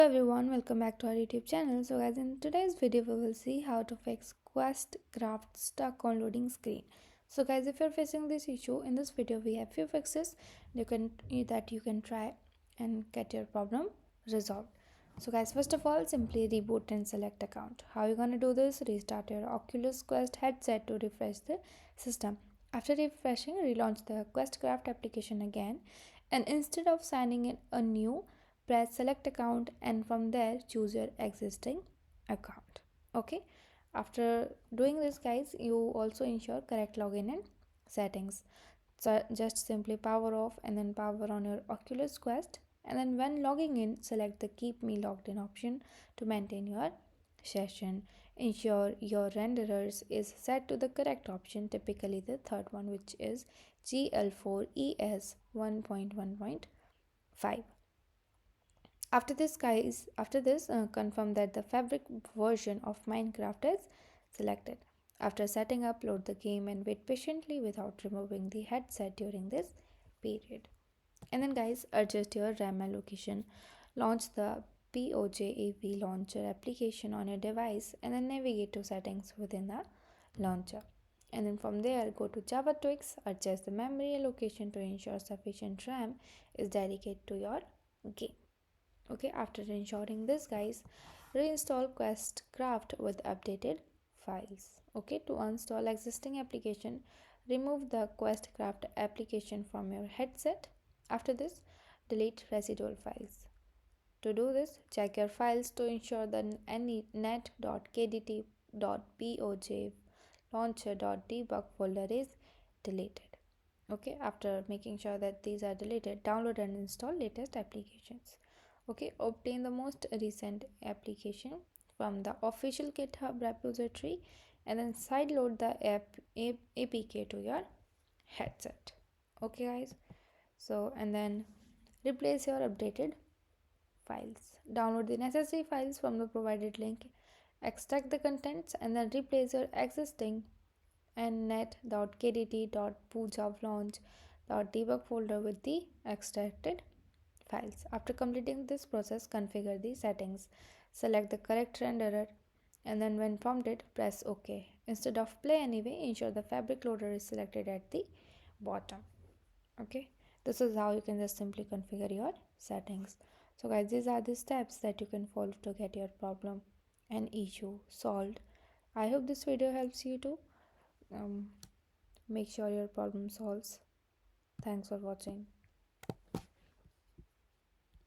Hello everyone, welcome back to our YouTube channel. So guys, in today's video we will see how to fix Questcraft stuck on loading screen. So guys, if you're facing this issue, in this video we have few fixes that you can try and get your problem resolved. So guys, first of all, simply reboot and select account. How you gonna do this? Restart your Oculus Quest headset to refresh the system. After refreshing, relaunch the Questcraft application again, and instead of signing in a new, press select account, and from there choose your existing account. Okay, after doing this guys, you also ensure correct login and settings. So just simply power off and then power on your Oculus Quest, and then when logging in, select the keep me logged in option to maintain your session. Ensure your renderers is set to the correct option, typically the third one, which is GL4ES 1.1.5. After this, confirm that the fabric version of Minecraft is selected. After setting up, load the game and wait patiently without removing the headset during this period. And then guys, adjust your RAM allocation. Launch the POJAV launcher application on your device and then navigate to settings within the launcher. And then from there, go to Java Tweaks, adjust the memory allocation to ensure sufficient RAM is dedicated to your game. Okay, after ensuring this guys, reinstall Questcraft with updated files. Okay, to uninstall existing application, remove the Questcraft application from your headset. After this, delete residual files. To do this, check your files to ensure that any net.kdt.poj launcher.debug folder is deleted. Okay, after making sure that these are deleted, download and install latest applications. Okay, obtain the most recent application from the official GitHub repository and then sideload the APK to your headset. Okay guys, so and then replace your updated files. Download the necessary files from the provided link, extract the contents, and then replace your existing net.kdt.pujavlaunch.debug folder with the extracted files. After completing this process, configure the settings, select the correct renderer, and then when prompted, press OK. Instead of play anyway, ensure the fabric loader is selected at the bottom. Okay, this is how you can just simply configure your settings. So guys, these are the steps that you can follow to get your problem and issue solved. I hope this video helps you to make sure your problem solves. Thanks for watching.